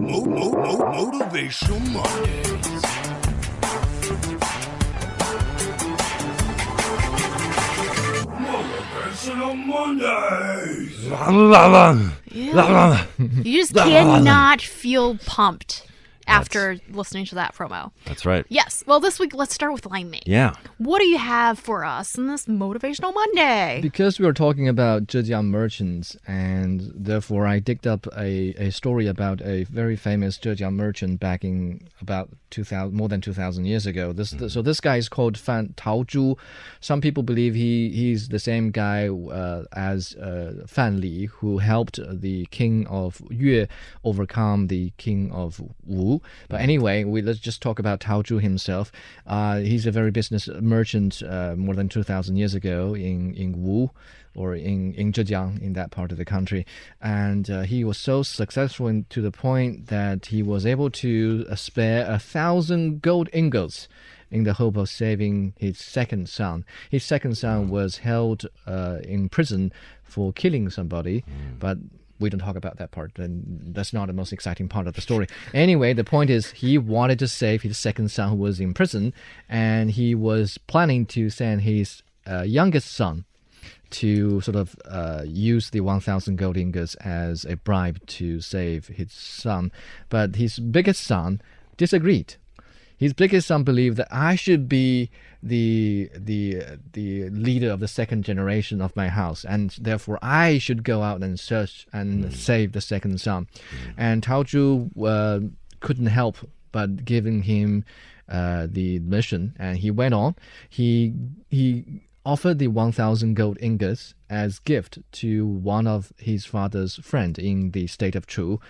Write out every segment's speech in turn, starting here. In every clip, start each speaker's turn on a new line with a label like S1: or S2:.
S1: Motivational Mondays. Motivational Mondays.
S2: You just cannot feel pumped after listening to that promo.
S3: That's right.
S2: Yes. Well, this week, let's start with Lai Mei.
S3: Yeah.
S2: What do you have for us in this Motivational Monday?
S4: Because we were talking about Zhejiang merchants, and therefore I digged up a story about a very famous Zhejiang merchant back in about more than 2,000 years ago. So this guy is called Fan Taozhu. Some people believe he's the same guy as Fan Li, who helped the king of Yue overcome the king of Wu. But anyway, let's just talk about Taozhu himself. He's a very business merchant more than 2,000 years ago in Wu, or in Zhejiang, in that part of the country. And he was so successful to the point that he was able to spare 1,000 gold ingots in the hope of saving his second son. His second son was held in prison for killing somebody, but we don't talk about that part, and that's not the most exciting part of the story. Anyway, the point is he wanted to save his second son who was in prison, and he was planning to send his youngest son to sort of use the 1,000 gold ingots as a bribe to save his son. But his biggest son disagreed. His biggest son believed that I should be the leader of the second generation of my house, and therefore I should go out and search and save the second son. And Taozhu couldn't help but giving him the mission, and he went on. He offered the 1,000 gold ingots as gift to one of his father's friend in the state of Chu,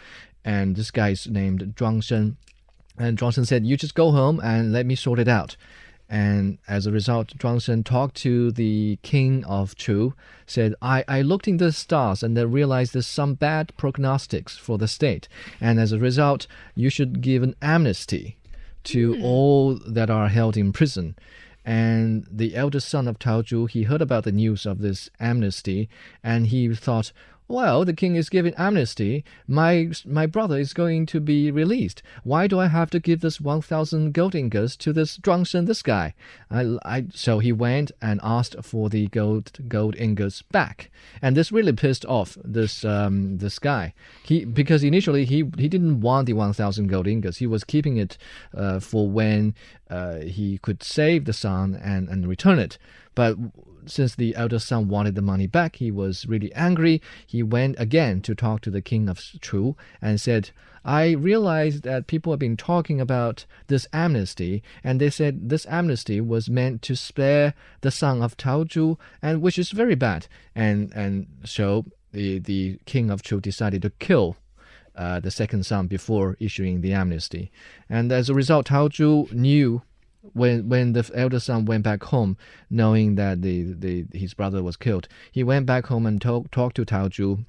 S4: and this guy is named Zhuang Shen. And Zhuang Shen said, "You just go home and let me sort it out." And as a result, Zhuang Shen talked to the king of Chu, said, I looked in the stars and I realized there's some bad prognostics for the state. And as a result, you should give an amnesty to all that are held in prison. And the eldest son of Taozhu, he heard about the news of this amnesty, and he thought, well, the king is giving amnesty. My brother is going to be released. Why do I have to give this 1,000 gold ingots to this Zhuang Shen, this guy? So he went and asked for the gold ingots back, and this really pissed off this guy. Because initially he didn't want the 1,000 gold ingots. He was keeping it for when he could save the son and return it. But since the eldest son wanted the money back, he was really angry. He went again to talk to the king of Chu and said, I realized that people have been talking about this amnesty, and they said this amnesty was meant to spare the son of Taozhu, and which is very bad. And so the king of Chu decided to kill the second son before issuing the amnesty. And as a result, Taozhu knew when the elder son went back home, knowing that his brother was killed, he went back home and talked to Taozhu,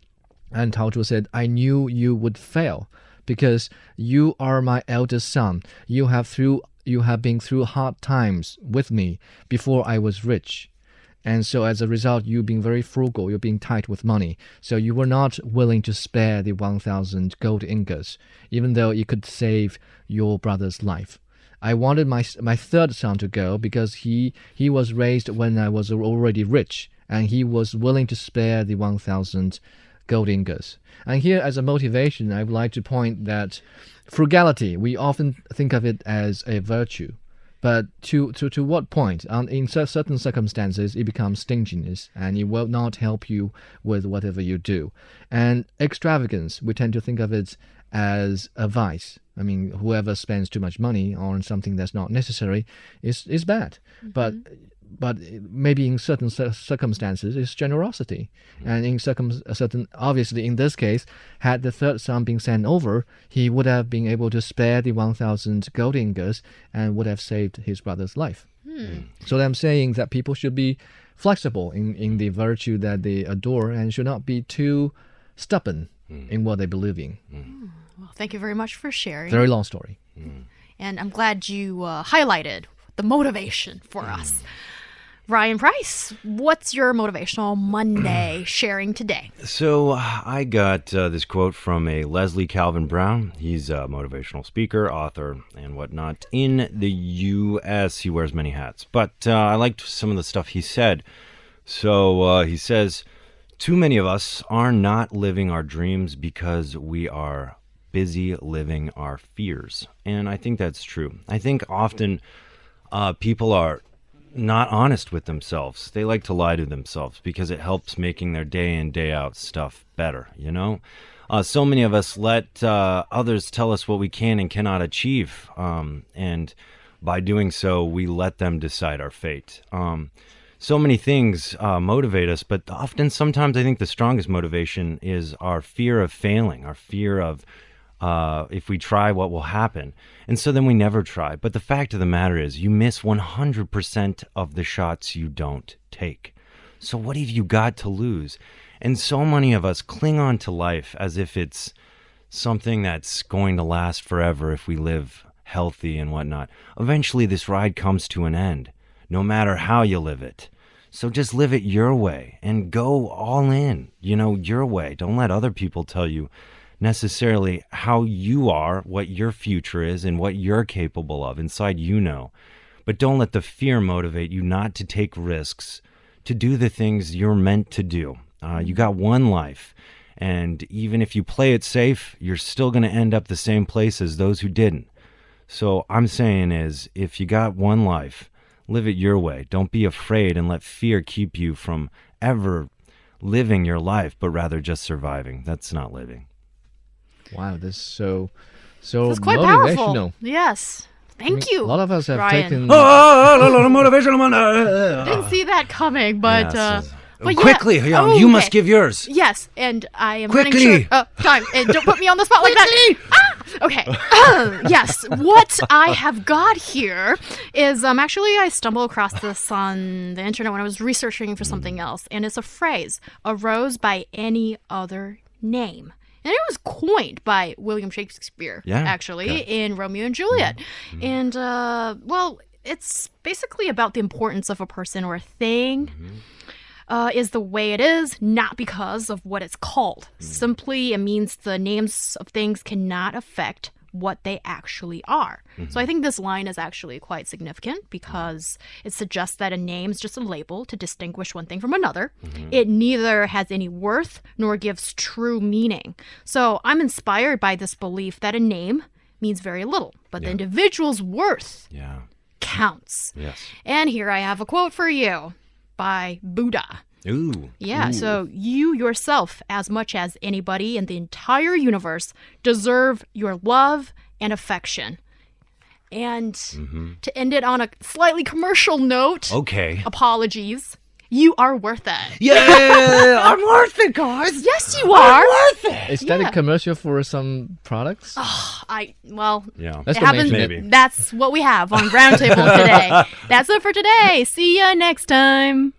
S4: and Taozhu said, I knew you would fail because you are my eldest son. You have been through hard times with me before I was rich. And so as a result, you've been very frugal, you're being tight with money. So you were not willing to spare the 1,000 gold ingots, even though it could save your brother's life. I wanted my third son to go because he was raised when I was already rich, and he was willing to spare the 1,000 gold ingots. And here, as a motivation, I would like to point that frugality, we often think of it as a virtue. But to what point? In certain circumstances, it becomes stinginess, and it will not help you with whatever you do. And extravagance, we tend to think of it as a vice. I mean, whoever spends too much money on something that's not necessary is bad. But maybe in certain circumstances, it's generosity. And in certain, obviously, in this case, had the third son been sent over, he would have been able to spare the 1,000 gold ingots and would have saved his brother's life. So I'm saying that people should be flexible in the virtue that they adore and should not be too stubborn in what they believe in.
S2: Well, thank you very much for sharing.
S4: Very long story.
S2: And I'm glad you highlighted the motivation for us. Ryan Price, what's your Motivational Monday sharing today?
S3: So I got this quote from a Leslie Calvin Brown. He's a motivational speaker, author, and whatnot. In the U.S., he wears many hats. But I liked some of the stuff he said. So he says, too many of us are not living our dreams because we are busy living our fears. And I think that's true. I think often people are not honest with themselves. They like to lie to themselves because it helps making their day in, day out stuff better, you know? So many of us let others tell us what we can and cannot achieve. And by doing so, we let them decide our fate. So many things motivate us, but often, sometimes I think the strongest motivation is our fear of failing, our fear of if we try, what will happen? And so then we never try. But the fact of the matter is you miss 100% of the shots you don't take. So what have you got to lose? And so many of us cling on to life as if it's something that's going to last forever if we live healthy and whatnot. Eventually this ride comes to an end, no matter how you live it. So just live it your way and go all in, your way. Don't let other people tell you necessarily how you are, what your future is, and what you're capable of. Inside, But don't let the fear motivate you not to take risks, to do the things you're meant to do. You got one life, and even if you play it safe, you're still going to end up the same place as those who didn't. So I'm saying is, if you got one life, live it your way. Don't be afraid and let fear keep you from ever living your life, but rather just surviving. That's not living.
S4: Wow, this is so
S2: It's quite
S4: motivational.
S2: Powerful. Yes. Thank you.
S4: A lot of us have
S2: Ryan.
S4: taken.
S3: Motivational Monday.
S2: Didn't see that coming, but but
S3: quickly,
S2: yeah.
S3: you must give yours.
S2: Yes, and I am
S3: Quickly.
S2: running short. Time. And don't put me on the spot like that. Okay. Yes. What I have got here is actually I stumbled across this on the internet when I was researching for something else, and it's a phrase: "A rose by any other name." And it was coined by William Shakespeare, actually, in Romeo and Juliet. Mm-hmm. And, well, it's basically about the importance of a person or a thing is the way it is, not because of what it's called. Simply, it means the names of things cannot affect what they actually are. So I think this line is actually quite significant because it suggests that a name is just a label to distinguish one thing from another. It neither has any worth nor gives true meaning. So I'm inspired by this belief that a name means very little, but the individual's worth counts.
S3: Yes.
S2: And here I have a quote for you by Buddha.
S3: Ooh.
S2: Yeah, so you yourself, as much as anybody in the entire universe, deserve your love and affection. And to end it on a slightly commercial note, apologies, you are worth it.
S3: Yeah, I'm worth it, guys.
S2: Yes, you are.
S3: I'm worth it.
S4: Is that a commercial for some products? That's
S2: it happens.
S3: maybe.
S2: That's what we have on Roundtable today. That's it for today. See ya next time.